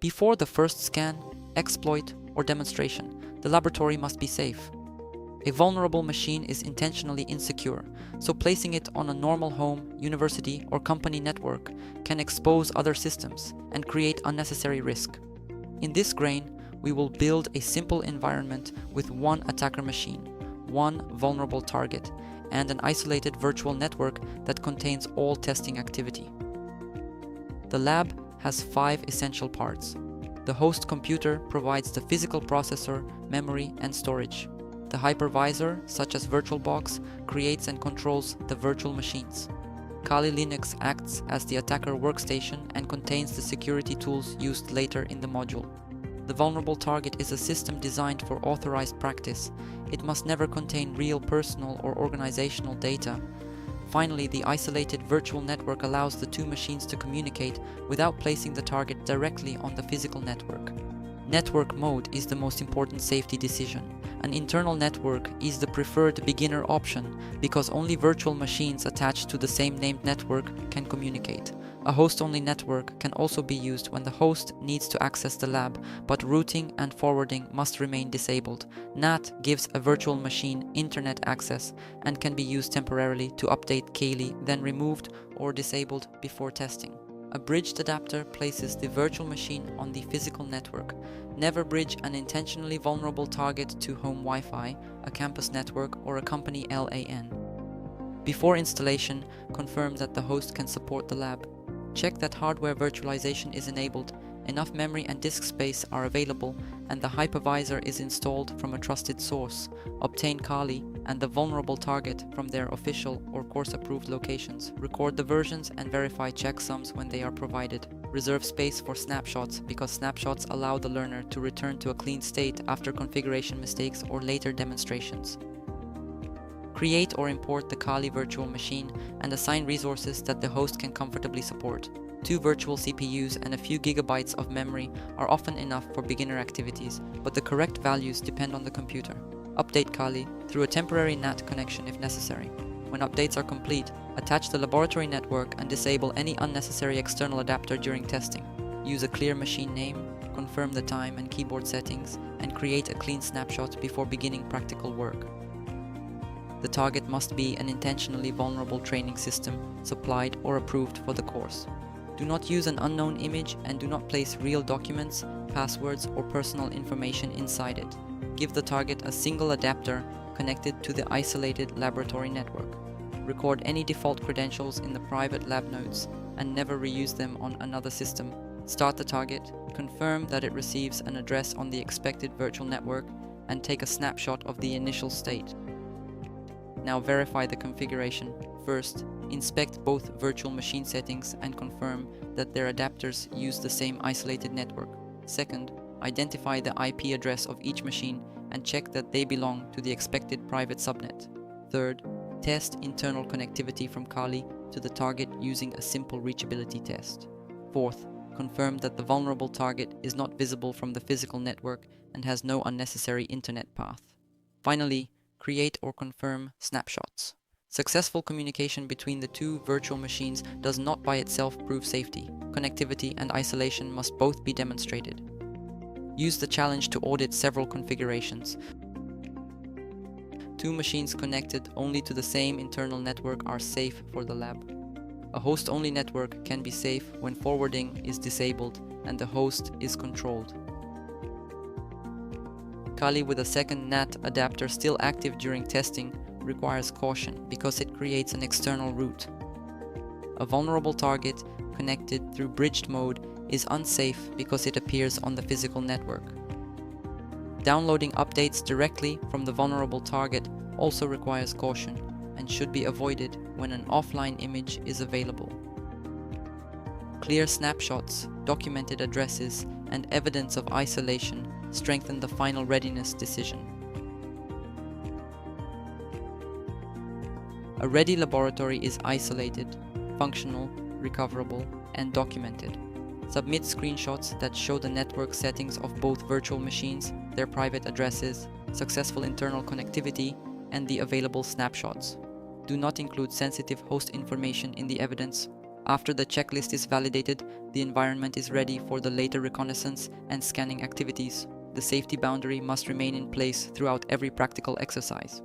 Before the first scan, exploit, or demonstration, the laboratory must be safe. A vulnerable machine is intentionally insecure, so placing it on a normal home, university, or company network can expose other systems and create unnecessary risk. In this grain, we will build a simple environment with one attacker machine, one vulnerable target, and an isolated virtual network that contains all testing activity. The lab has 5 essential parts. The host computer provides the physical processor, memory, and storage. The hypervisor, such as VirtualBox, creates and controls the virtual machines. Kali Linux acts as the attacker workstation and contains the security tools used later in the module. The vulnerable target is a system designed for authorized practice. It must never contain real personal or organizational data. Finally, the isolated virtual network allows the 2 machines to communicate without placing the target directly on the physical network. Network mode is the most important safety decision. An internal network is the preferred beginner option because only virtual machines attached to the same named network can communicate. A host-only network can also be used when the host needs to access the lab, but routing and forwarding must remain disabled. NAT gives a virtual machine internet access and can be used temporarily to update Kali, then removed or disabled before testing. A bridged adapter places the virtual machine on the physical network. Never bridge an intentionally vulnerable target to home Wi-Fi, a campus network, or a company LAN. Before installation, confirm that the host can support the lab. Check that hardware virtualization is enabled, enough memory and disk space are available, and the hypervisor is installed from a trusted source. Obtain Kali and the vulnerable target from their official or course-approved locations. Record the versions and verify checksums when they are provided. Reserve space for snapshots because snapshots allow the learner to return to a clean state after configuration mistakes or later demonstrations. Create or import the Kali virtual machine and assign resources that the host can comfortably support. 2 virtual CPUs and a few gigabytes of memory are often enough for beginner activities, but the correct values depend on the computer. Update Kali through a temporary NAT connection if necessary. When updates are complete, attach the laboratory network and disable any unnecessary external adapter during testing. Use a clear machine name, confirm the time and keyboard settings, and create a clean snapshot before beginning practical work. The target must be an intentionally vulnerable training system supplied or approved for the course. Do not use an unknown image and do not place real documents, passwords, or personal information inside it. Give the target a single adapter connected to the isolated laboratory network. Record any default credentials in the private lab notes and never reuse them on another system. Start the target, confirm that it receives an address on the expected virtual network, and take a snapshot of the initial state. Now verify the configuration. First, inspect both virtual machine settings and confirm that their adapters use the same isolated network. Second, identify the IP address of each machine and check that they belong to the expected private subnet. Third, test internal connectivity from Kali to the target using a simple reachability test. Fourth, confirm that the vulnerable target is not visible from the physical network and has no unnecessary internet path. Finally, create or confirm snapshots. Successful communication between the 2 virtual machines does not by itself prove safety. Connectivity and isolation must both be demonstrated. Use the challenge to audit several configurations. 2 machines connected only to the same internal network are safe for the lab. A host-only network can be safe when forwarding is disabled and the host is controlled. Kali with a second NAT adapter still active during testing requires caution because it creates an external route. A vulnerable target connected through bridged mode is unsafe because it appears on the physical network. Downloading updates directly from the vulnerable target also requires caution and should be avoided when an offline image is available. Clear snapshots, documented addresses, and evidence of isolation strengthen the final readiness decision. A ready laboratory is isolated, functional, recoverable, and documented. Submit screenshots that show the network settings of both virtual machines, their private addresses, successful internal connectivity, and the available snapshots. Do not include sensitive host information in the evidence After the checklist is validated, the environment is ready for the later reconnaissance and scanning activities. The safety boundary must remain in place throughout every practical exercise.